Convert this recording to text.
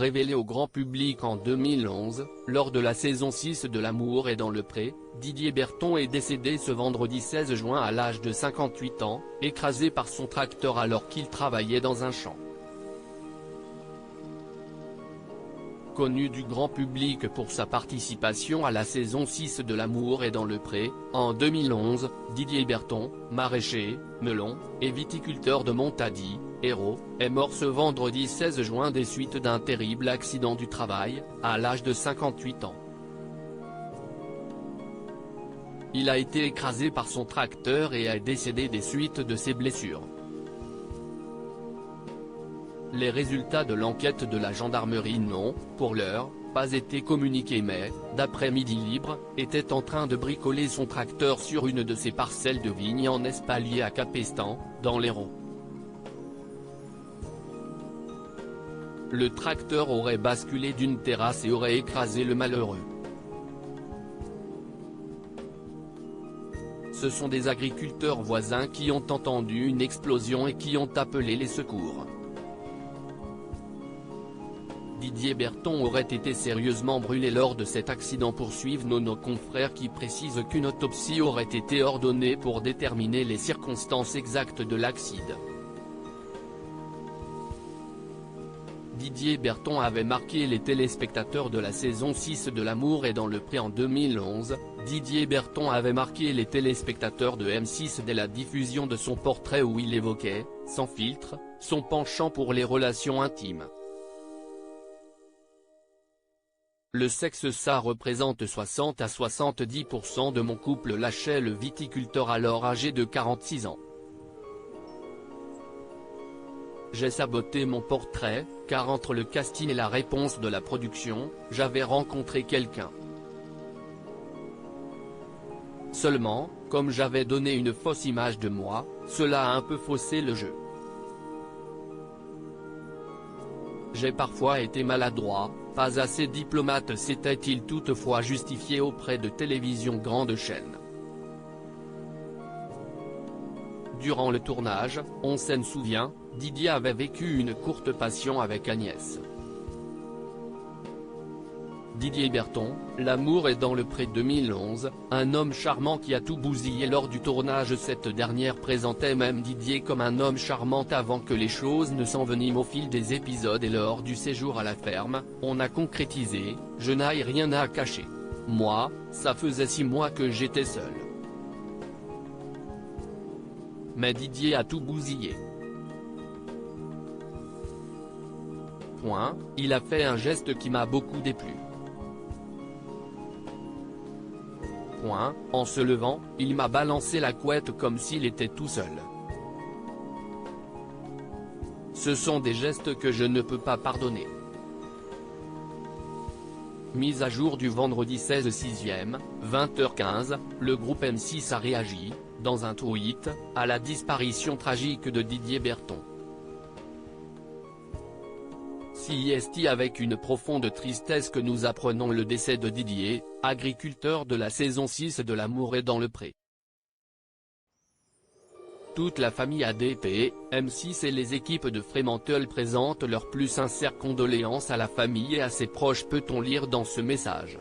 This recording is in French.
Révélé au grand public en 2011, lors de la saison 6 de L'amour est dans le pré, Didier Berton est décédé ce vendredi 16 juin à l'âge de 58 ans, écrasé par son tracteur alors qu'il travaillait dans un champ. Connu du grand public pour sa participation à la saison 6 de L'amour est dans le pré, en 2011, Didier Berton, maraîcher, melon, et viticulteur de Montady, Hérault, est mort ce vendredi 16 juin des suites d'un terrible accident du travail, à l'âge de 58 ans. Il a été écrasé par son tracteur et est décédé des suites de ses blessures. Les résultats de l'enquête de la gendarmerie n'ont, pour l'heure, pas été communiqués mais, d'après Midi Libre, était en train de bricoler son tracteur sur une de ses parcelles de vignes en espalier à Capestan, dans l'Hérault. Le tracteur aurait basculé d'une terrasse et aurait écrasé le malheureux. Ce sont des agriculteurs voisins qui ont entendu une explosion et qui ont appelé les secours. Didier Berton aurait été sérieusement brûlé lors de cet accident, poursuivent nos confrères qui précisent qu'une autopsie aurait été ordonnée pour déterminer les circonstances exactes de l'accident. Didier Berton avait marqué les téléspectateurs de la saison 6 de L'amour est dans le pré en 2011, Didier Berton avait marqué les téléspectateurs de M6 dès la diffusion de son portrait où il évoquait, sans filtre, son penchant pour les relations intimes. Le sexe ça représente 60 à 70% de mon couple, lâchait le viticulteur alors âgé de 46 ans. J'ai saboté mon portrait, car entre le casting et la réponse de la production, j'avais rencontré quelqu'un. Seulement, comme j'avais donné une fausse image de moi, cela a un peu faussé le jeu. J'ai parfois été maladroit, pas assez diplomate, s'était-il toutefois justifié auprès de télévision grande chaîne. Durant le tournage, on s'en souvient, Didier avait vécu une courte passion avec Agnès. Didier Berton, L'amour est dans le pré 2011, un homme charmant qui a tout bousillé lors du tournage. Cette dernière présentait même Didier comme un homme charmant avant que les choses ne s'enveniment au fil des épisodes et lors du séjour à la ferme, on a concrétisé, je n'ai rien à cacher. Moi, ça faisait 6 mois que j'étais seul. Mais Didier a tout bousillé. Il a fait un geste qui m'a beaucoup déplu. En se levant, il m'a balancé la couette comme s'il était tout seul. Ce sont des gestes que je ne peux pas pardonner. Mise à jour du vendredi 16 6e, 20h15, le groupe M6 a réagi, dans un tweet, à la disparition tragique de Didier Berton. C'est avec une profonde tristesse que nous apprenons le décès de Didier, agriculteur de la saison 6 de L'amour est dans le pré. Toute la famille ADP, M6 et les équipes de Fremantle présentent leurs plus sincères condoléances à la famille et à ses proches, peut-on lire dans ce message.